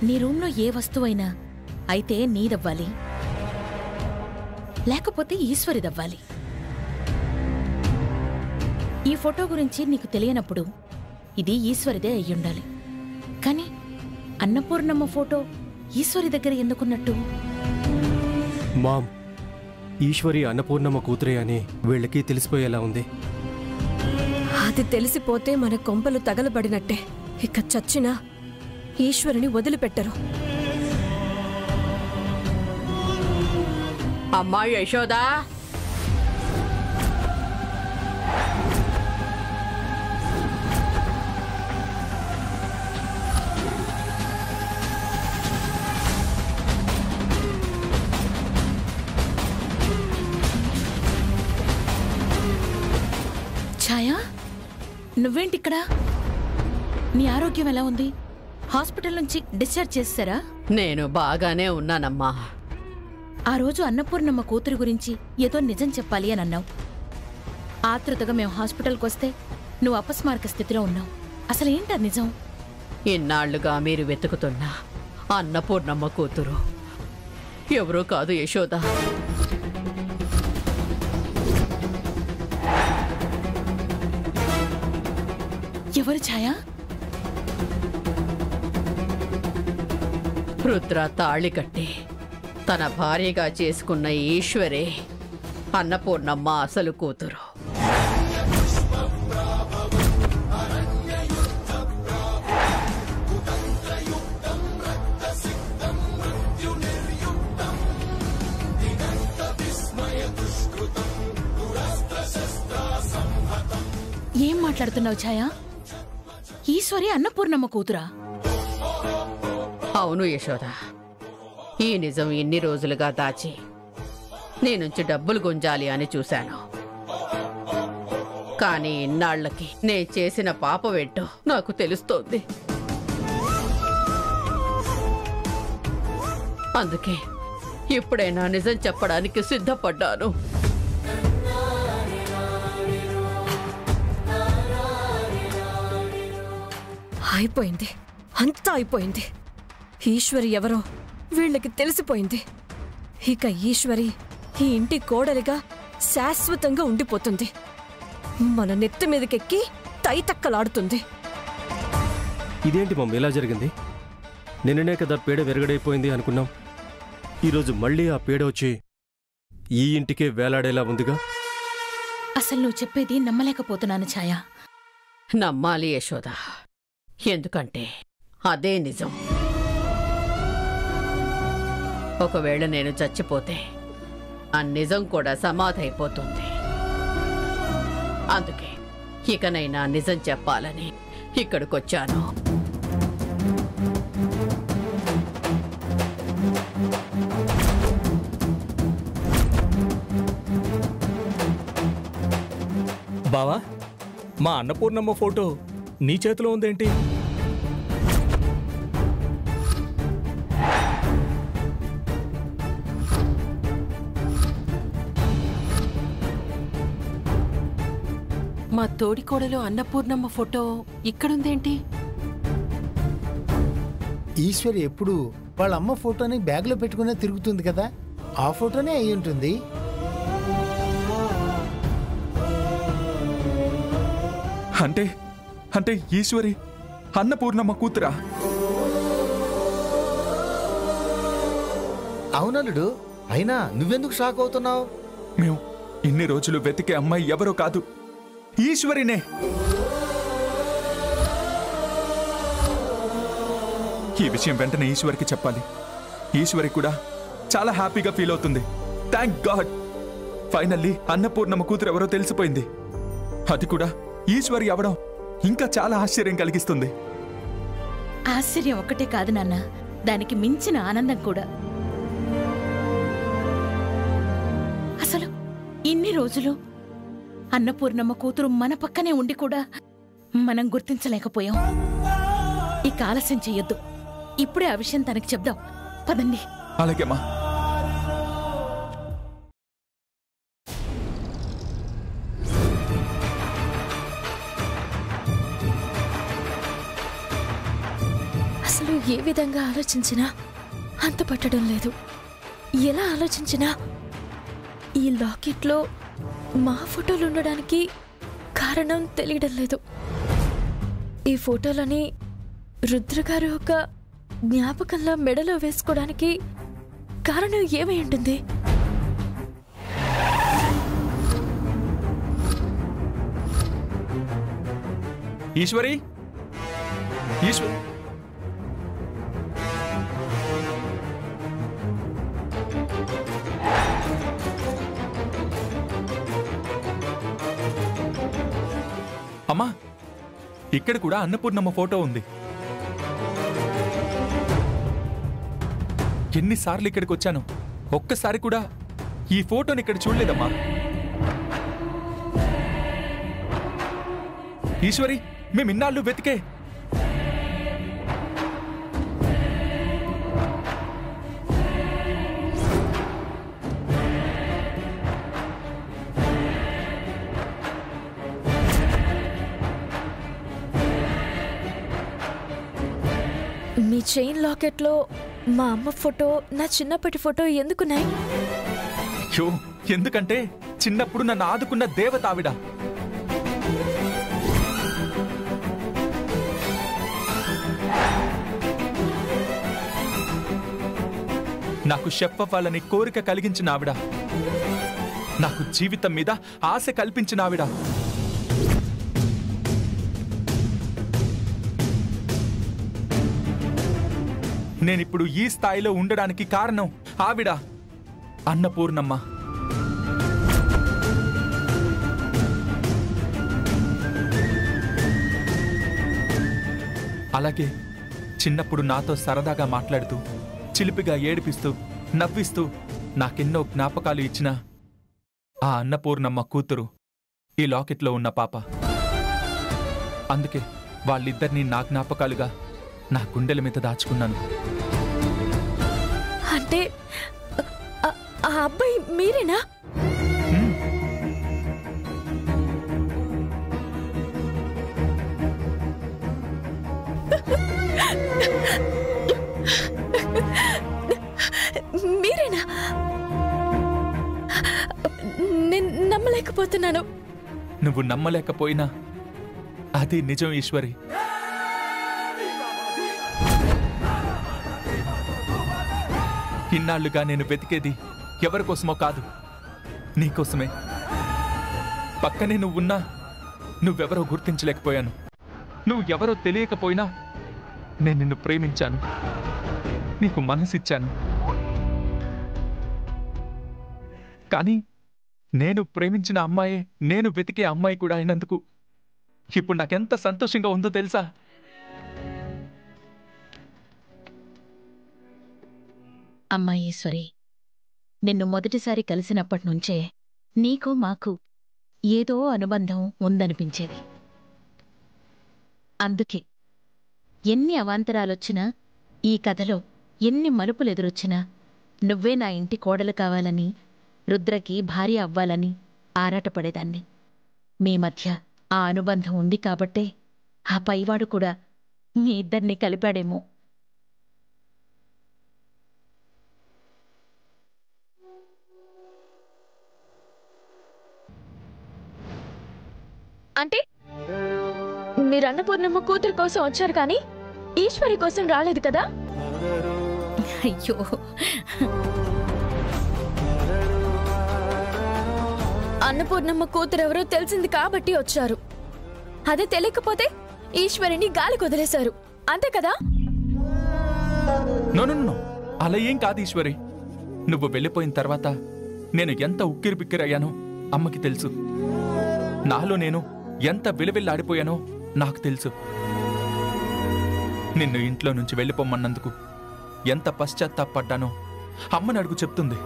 నీ రూంలో ఏ వస్తువైనా అయితే నీదవ్వాలి, లేకపోతే ఈశ్వరిదవ్వాలి. ఈ ఫోటో గురించి నీకు తెలియనప్పుడు ఇది ఈశ్వరిదే అయ్యుండాలి. కానీ అన్నపూర్ణమ్మ ఫోటో ఈశ్వరి దగ్గర ఎందుకున్నట్టు? మామ్, ఈశ్వరి అన్నపూర్ణమ్మ కూతురే అని వీళ్ళకి తెలిసిపోయేలా ఉంది. అది తెలిసిపోతే మన కొంపలు తగలబడినట్టే. ఇక చచ్చినా ఈశ్వరిని వదిలిపెట్టరు. అమ్మా యశోదా, ఛాయా, నువ్వేంటిక్కడ? నీ ఆరోగ్యం ఎలా ఉంది? హాస్పిటల్ నుంచి డిశ్చార్జ్ చేశారా? నేను బాగానే ఉన్నానమ్మా. ఆ రోజు అన్నపూర్ణమ్మ కూతురు గురించి ఏదో నిజం చెప్పాలి అని అన్నావు. ఆతృతగా మేము హాస్పిటల్కి వస్తే నువ్వు అపస్మారక స్థితిలో ఉన్నావు. అసలేంటా నిజం? ఇన్నాళ్లుగా మీరు వెతుకుతున్న అన్నపూర్ణమ్మ కూతురు ఎవరూ కాదు యశోద. ఎవరు ఛాయా? రుద్ర తాళి కట్టి తన భార్యగా చేసుకున్న ఈశ్వరే అన్నపూర్ణమ్మ అసలు కూతురు. ఏం మాట్లాడుతున్నావు ఛాయా? ఈశ్వరి అన్నపూర్ణమ్మ కూతురా? అవును యశోద, ఈ నిజం ఇన్ని రోజులుగా దాచి నీ నుంచి డబ్బులు గుంజాలి అని చూశాను. కానీ ఇన్నాళ్లకి నే చేసిన పాపమేంటో నాకు తెలుస్తోంది. అందుకే ఇప్పుడైనా నిజం చెప్పడానికి సిద్ధపడ్డాను. అయిపోయింది, అంతా అయిపోయింది. ఈశ్వరి ఎవరో వీళ్ళకి తెలిసిపోయింది. ఇక ఈశ్వరి ఈ ఇంటి కోడలిగా శాశ్వతంగా ఉండిపోతుంది. మన నెత్తి మీదకెక్కి తైతక్కలాడుతుంది. ఇదేంటి మమ్మ ఇలా జరిగింది? నిన్ననే కదా పీడ విరగడైపోయింది అనుకున్నాం. ఈరోజు మళ్ళీ ఆ పీడ వచ్చి ఈ ఇంటికే వేలాడేలా ఉందిగా. అసలు నువ్వు చెప్పేది నమ్మలేకపోతున్నాను ఛాయా. నమ్మాలి యశోద, ఎందుకంటే అదే నిజం. ఒకవేళ నేను చచ్చిపోతే ఆ నిజం కూడా సమాధైపోతుంది. అందుకే ఇకనైనా నిజం చెప్పాలని ఇక్కడికొచ్చాను. బావా, మా అన్నపూర్ణమ్మ ఫోటో నీ చేతిలో ఉందేంటి? మా తోడికోడలో అన్నపూర్ణమ్మ ఫోటో ఇక్కడుందేంటి? ఈశ్వరి ఎప్పుడు వాళ్ళ అమ్మ ఫోటోని బ్యాగ్లో పెట్టుకునే తిరుగుతుంది కదా, ఆ ఫోటోనే అయి ఉంటుంది. అంటే ఈశ్వరి అన్నపూర్ణమ్మ కూతురా? అవునలుడు, అయినా నువ్వెందుకు షాక్ అవుతున్నావు? మేము ఇన్ని రోజులు వెతికే అమ్మాయి ఎవరో కాదు, ఈశ్వరినే. ఈ విషయం వెంటనే ఈశ్వరికి చెప్పాలి. ఈశ్వరి కూడా చాలా హ్యాపీగా ఫీల్ అవుతుంది. థ్యాంక్ గాడ్, ఫైనల్లీ అన్నపూర్ణమ్మ కూతురు ఎవరో తెలిసిపోయింది. అది కూడా ఈశ్వరి అవడం ఇంకా చాలా ఆశ్చర్యం కలిగిస్తుంది. ఆశ్చర్యం ఒక్కటే కాదు నాన్న, దానికి మించిన ఆనందం కూడా. అసలు ఇన్ని రోజులు అన్నపూర్ణమ్మ కూతురు మన పక్కనే ఉండి కూడా మనం గుర్తించలేకపోయాం. ఇక ఆలస్యం చెయ్యొద్దు, ఇప్పుడే ఆ విషయం తనకి చెప్దాం. పదండి. అలాగేమా. అసలు ఏ విధంగా ఆలోచించినా అంత పట్టడం లేదు. ఎలా ఆలోచించినా ఈ లాకెట్లో మా ఫోటోలు ఉండడానికి కారణం తెలియడం లేదు. ఈ ఫోటోలని రుద్రగారు ఒక జ్ఞాపకంలా మెడలో వేసుకోవడానికి కారణం ఏమై ఉంటుంది? ఈశ్వరి, ఈశ్వరి, అమ్మా, ఇక్కడ కూడా అన్నపూర్ణమ్మ ఫోటో ఉంది. ఎన్నిసార్లు ఇక్కడికి వచ్చాను, ఒక్కసారి కూడా ఈ ఫోటోని ఇక్కడ చూడలేదమ్మా. ఈశ్వరి, మేమిన్నాళ్ళు వెతికే మీ చైన్ లాకెట్లో మా అమ్మ ఫోటో, నా చిన్నప్పటి ఫోటో ఎందుకున్నాయి? అయ్యో, ఎందుకంటే చిన్నప్పుడు నన్ను ఆదుకున్న దేవత ఆవిడ. నాకు షెఫ్ అవ్వాలని కోరిక కలిగించిన ఆవిడ, నాకు జీవితం మీద ఆశ కల్పించిన ఆవిడ. నేనిప్పుడు ఈ స్థాయిలో ఉండడానికి కారణం ఆవిడ, అన్నపూర్ణమ్మ. అలాగే చిన్నప్పుడు నాతో సరదాగా మాట్లాడుతూ, చిలిపిగా ఏడిపిస్తూ, నవ్విస్తూ నాకెన్నో జ్ఞాపకాలు ఇచ్చిన ఆ అన్నపూర్ణమ్మ కూతురు ఈ లాకెట్లో ఉన్న పాప. అందుకే వాళ్ళిద్దరినీ నా జ్ఞాపకాలుగా నా గుండెల మీద దాచుకున్నాను. అంటే ఆ అబ్బాయి మీరేనా? మీరేనా? నేను నమ్మలేకపోతున్నాను. నువ్వు నమ్మలేకపోయినా అది నిజం ఈశ్వరి. ఇన్నాళ్లుగా నేను వెతికేది ఎవరికోసమో కాదు, నీకోసమే. పక్కనే నువ్వున్నా నువ్వెవరో గుర్తించలేకపోయాను. నువ్వు ఎవరో తెలియకపోయినా నేను నిన్ను ప్రేమించాను, నీకు మనసిచ్చాను. కానీ నేను ప్రేమించిన అమ్మాయే నేను వెతికే అమ్మాయి కూడా అయినందుకు ఇప్పుడు నాకెంత సంతోషంగా ఉందో తెలుసా? అమ్మా ఈశ్వరి, నిన్ను మొదటిసారి కలిసినప్పటి నుంచే నీకు మాకు ఏదో అనుబంధం ఉందనిపించేది. అందుకే ఎన్ని అవాంతరాలొచ్చినా, ఈ కథలో ఎన్ని మలుపులెదురొచ్చినా నువ్వే నా ఇంటి కోడలు కావాలని, రుద్రకి భార్య అవ్వాలని ఆరాటపడేదాన్ని. మీ మధ్య ఆ అనుబంధం ఉంది కాబట్టే ఆ పైవాడు కూడా మీ ఇద్దరిని కలిపాడేమో. అంటే మీరు అన్నపూర్ణమ్మ కూతురు కోసం వచ్చారు కానీ ఈశ్వరి కోసం రాలేదు కదా? అయ్యో, అన్నపూర్ణమ్మ కూతురు ఎవరో తెలిసింది కాబట్టి వచ్చారు. అదే తెలియకపోతే ఈశ్వరిని గాలి కొదిలేశారు, అంతే కదా? నో, అలా ఏం కాదు ఈశ్వరి. నువ్వు వెళ్ళిపోయిన తర్వాత నేను ఎంత ఉక్కిరి బిక్కిరయ్యానో అమ్మకి తెలుసు. నాలో నేను ఎంత విలువిల్లాడిపోయానో నాకు తెలుసు. నిన్ను ఇంట్లో నుంచి వెళ్ళిపోమన్నందుకు ఎంత పశ్చాత్తాపడ్డానో అమ్మని అడుగు చెప్తుంది.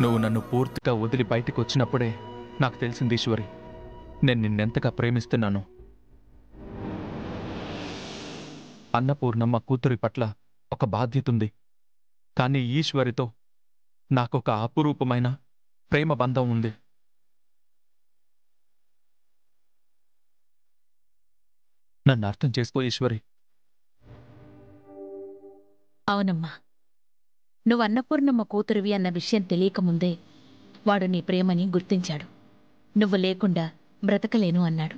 నువ్వు నన్ను పూర్తిగా వదిలి బయటికి వచ్చినప్పుడే నాకు తెలిసింది ఈశ్వరి, నేను నిన్నెంతగా ప్రేమిస్తున్నాను. అన్నపూర్ణమ్మ కూతురి పట్ల ఒక బాధ్యతుంది, కానీ ఈశ్వరితో నాకొక అపురూపమైన ప్రేమ బంధం ఉంది. నన్ను అర్థం చేసుకో ఈశ్వరి. అవునమ్మా, నువ్వు అన్నపూర్ణమ్మ కూతురువి అన్న విషయం తెలియకముందే వాడు నీ ప్రేమని గుర్తించాడు. నువ్వు లేకుండా బ్రతకలేను అన్నాడు.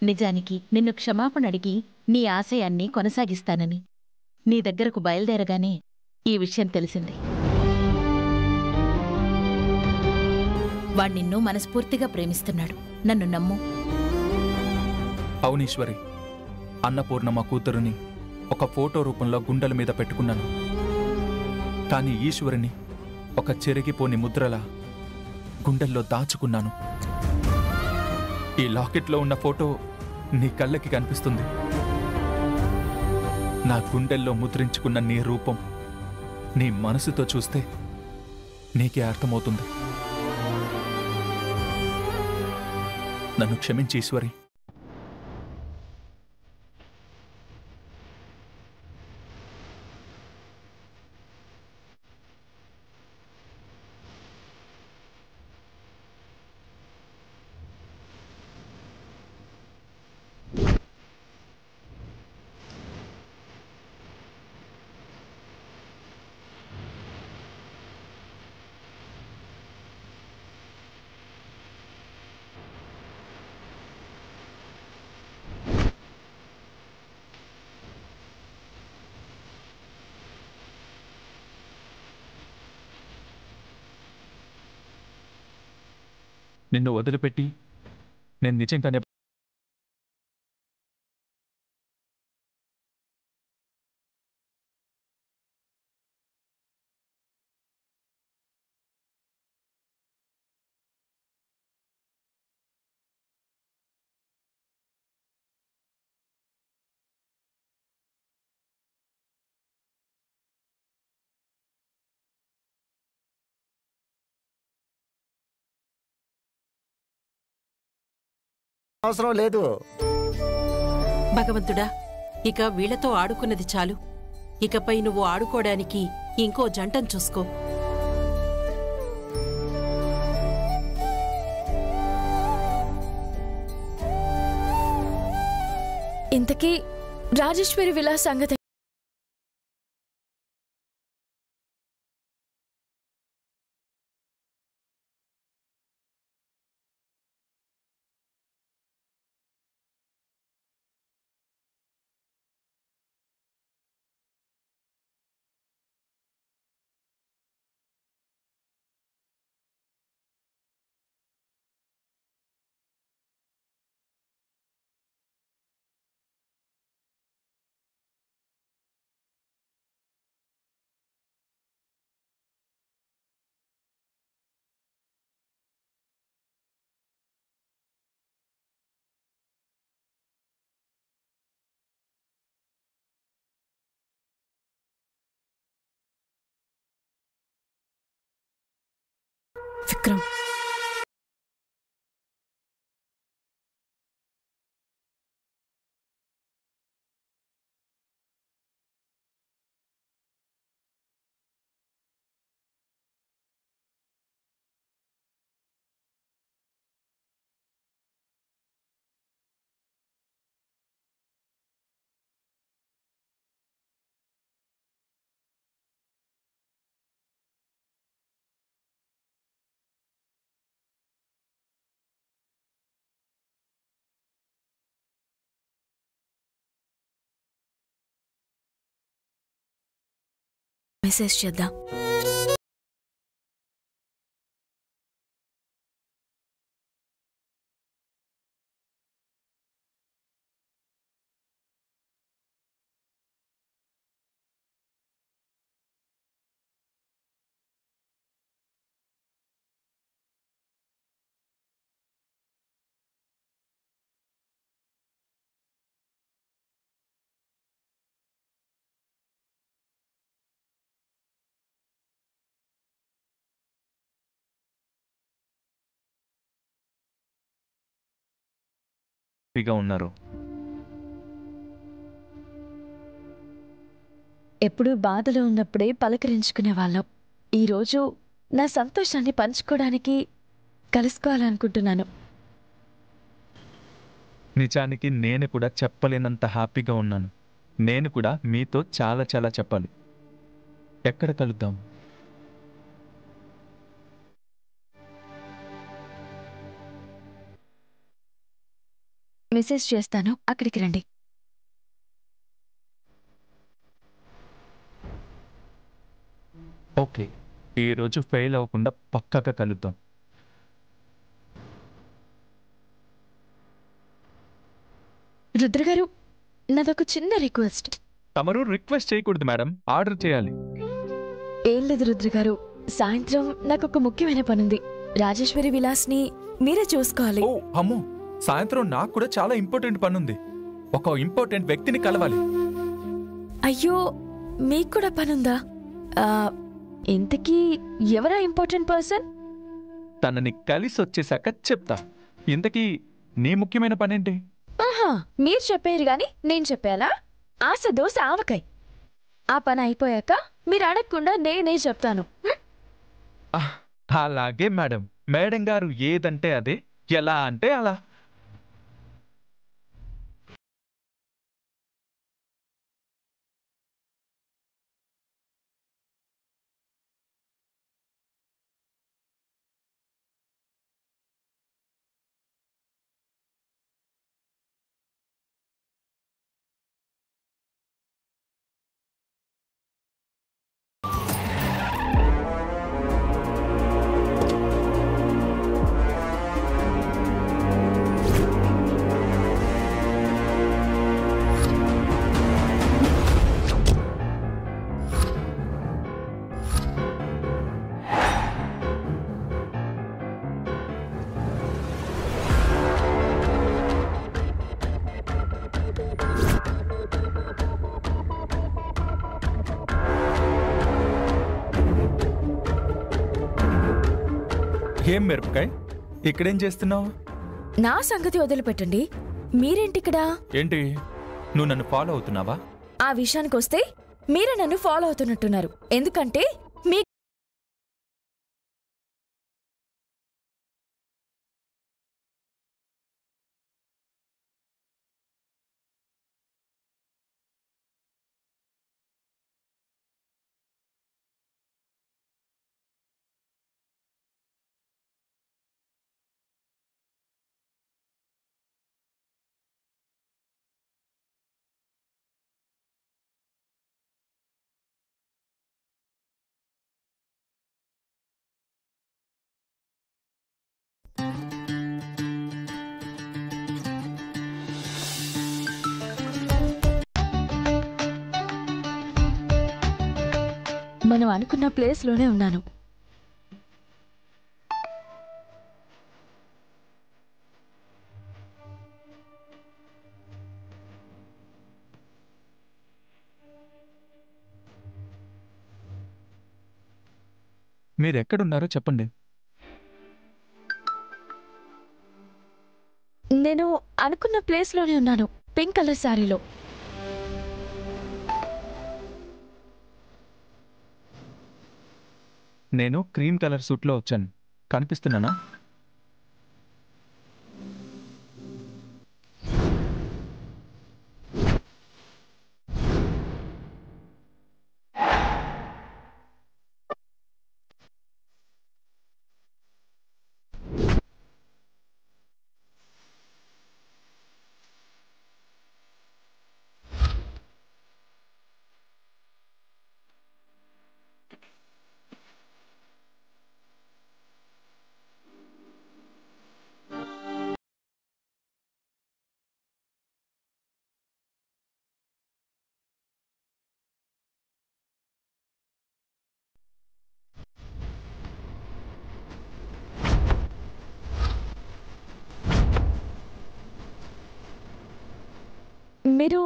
నిజానికి నిన్ను క్షమాపణ అడిగి నీ ఆశయాన్ని కొనసాగిస్తానని నీ దగ్గరకు బయలుదేరగానే ఈ విషయం తెలిసింది. వాడు నిన్ను మనస్ఫూర్తిగా ప్రేమిస్తున్నాడు. నన్ను నమ్ము. అవునీశ్వరి, అన్నపూర్ణమ్మ కూతురుని ఒక ఫోటో రూపంలో గుండెల మీద పెట్టుకున్నాను. కానీ ఈశ్వరిని ఒక చెరిగిపోని ముద్రలా గుండెల్లో దాచుకున్నాను. ఈ లాకెట్లో ఉన్న ఫోటో నీ కళ్ళకి కనిపిస్తుంది. నా గుండెల్లో ముద్రించుకున్న నీ రూపం నీ మనసుతో చూస్తే నీకే అర్థమవుతుంది. నన్ను క్షమించి ఈశ్వరి. నిన్ను వదిలిపెట్టి నేను నిజంగానే అవసరం లేదు. భగవంతుడా, ఇక వీళ్లతో ఆడుకున్నది చాలు. ఇకపై నువ్వు ఆడుకోవడానికి ఇంకో జంటను చూసుకో. ఇంతకీ రాజేశ్వరి విలాస్ సంగతి విక్రమ్. మెసేజ్ చేద్దాం. హ్యాపీగా ఉన్నారు. ఎప్పుడూ బాధలో ఉన్నప్పుడే పలకరించుకునే వాళ్ళం. ఈరోజు నా సంతోషాన్ని పంచుకోవడానికి కలుసుకోవాలనుకుంటున్నాను. నిజానికి నేను కూడా చెప్పలేనంత హ్యాపీగా ఉన్నాను. నేను కూడా మీతో చాలా చాలా చెప్పాలి. ఎక్కడ కలుద్దాం? మెసేజ్ చేస్తాను, అక్కడికి రండి. ఓకే, ఈరోజు ఫెయిల్ అవ్వకుండా పక్కాగా కలుద్దాం. రుద్రగారు, నాదొక చిన్న రిక్వెస్ట్. తమరు రిక్వెస్ట్ చేయకూడదు మేడం, ఆర్డర్ చేయాలి. ఏం లేదు రుద్రగారు, సాయంత్రం నాకొక ముఖ్యమైన పనుంది. రాజేశ్వరి విలాస్ని మీరే చూసుకోవాలి. ఓ అమ్మో, సాయంత్రం నాకు కూడా చాలా ఇంపార్టెంట్ పని ఉంది. ఒక ఇంపార్టెంట్ వ్యక్తిని కలవాలి. అయ్యో, మీకు కూడా పనుందా? ఇంతకీ ఎవరా ఇంపార్టెంట్ పర్సన్? తనని కలిసి వచ్చేసాక చెప్తా. ఇంతకీ నీ ముఖ్యమైన పనేంటి? ఆహా, మీరు చెప్పారు గాని నేను చెప్పాలా? ఆశ దోశ ఆవకాయ్. ఆ పని అయిపోయాక మీరు అడగకుండా నేనే చెప్తాను. అలాగే మేడం. మేడం గారు ఏదంటే అదే, ఎలా అంటే అలా. ఏం మిరపకాయ్, ఇక్కడేం చేస్తున్నావు? నా సంగతి వదిలిపెట్టండి, మీరేంటిక్కడ? ఏంటి, నువ్వు నన్ను ఫాలో అవుతున్నావా? ఆ విషయానికొస్తే మీరే నన్ను ఫాలో అవుతున్నట్టున్నారు. ఎందుకంటే మీ మనం అనుకున్న ప్లేస్లోనే ఉన్నాను. మీరెక్కడున్నారో చెప్పండి. నేను అనుకున్న ప్లేస్లోనే ఉన్నాను, పింక్ కలర్ శారీలో. నేను క్రీమ్ కలర్ సూట్లో వచ్చాను. కనిపిస్తున్నానా? మీరు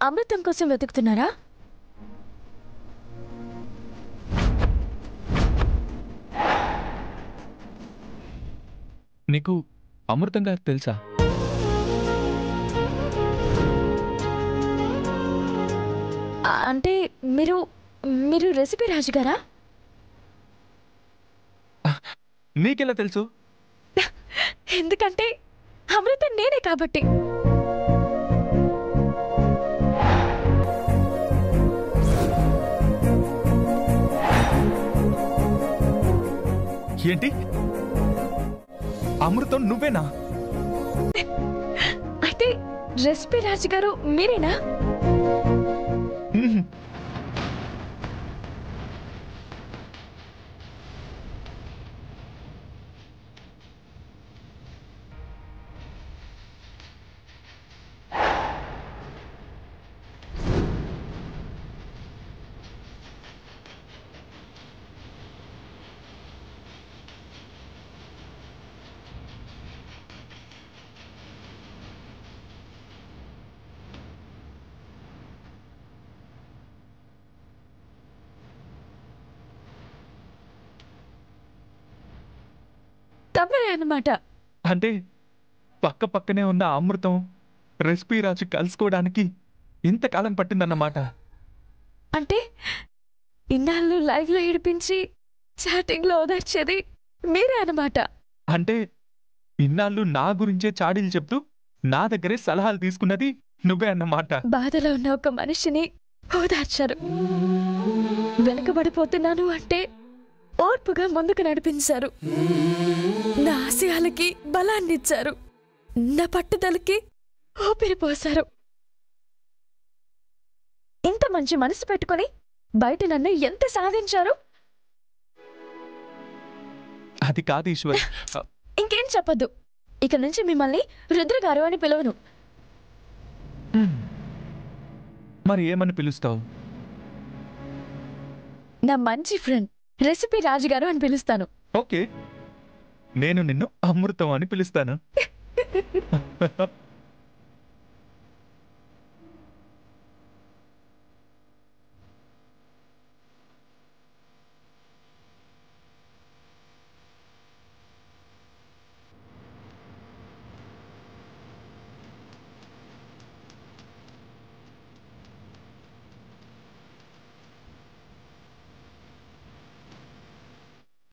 అమృతం కోసం వెతుకుతున్నారా? నీకు అమృతం గారు తెలుసా? అంటే మీరు మీరు రెసిపీ రాజు గారా? నీకెలా తెలుసు? ఎందుకంటే అమృతం నేనే కాబట్టి. ఏంటి? అమృతం నువ్వేనా? అయితే రెసిపీ రాజు గారు మీరేనా? తప్పనే అన్నమాట. అంటే పక్క పక్కనే ఉన్న అమృతం రెసిపీ రాజు కలుసుకోవడానికి ఇంతకాలం పట్టిందన్నమాట. అంటే ఇన్నాళ్ళు లైవ్ లో ఏడిపించి చాటింగ్ లో ఓదార్చేది మీరే అన్నమాట. అంటే ఇన్నాళ్ళు నా గురించే చాడీలు చెప్తూ నా దగ్గరే సలహాలు తీసుకున్నది నువ్వే అన్నమాట. బాధలో ఉన్న ఒక మనిషిని ఓదార్చారు. వెనకబడిపోతున్నాను అంటే ఓర్పుగా ముందుకు నడిపించారు. నా ఆశయాలకి బలాన్నిచ్చారు. నా పట్టుదలకి ఊపిరి పోశారు. ఇంత మంచి మనసు పెట్టుకొని బయట నన్ను ఎంత సాధించారు. అది కాదు ఈశ్వర్. ఇంకేం చెప్పద్దు. ఇక నుంచి మిమ్మల్ని రుద్ర గారు అని పిలవను. మరి ఏమని పిలుస్తావు? నా మంచి ఫ్రెండ్ రెసిపీ రాజుగారు అని పిలుస్తాను. ఓకే, నేను నిన్ను అమృతం అని పిలుస్తాను.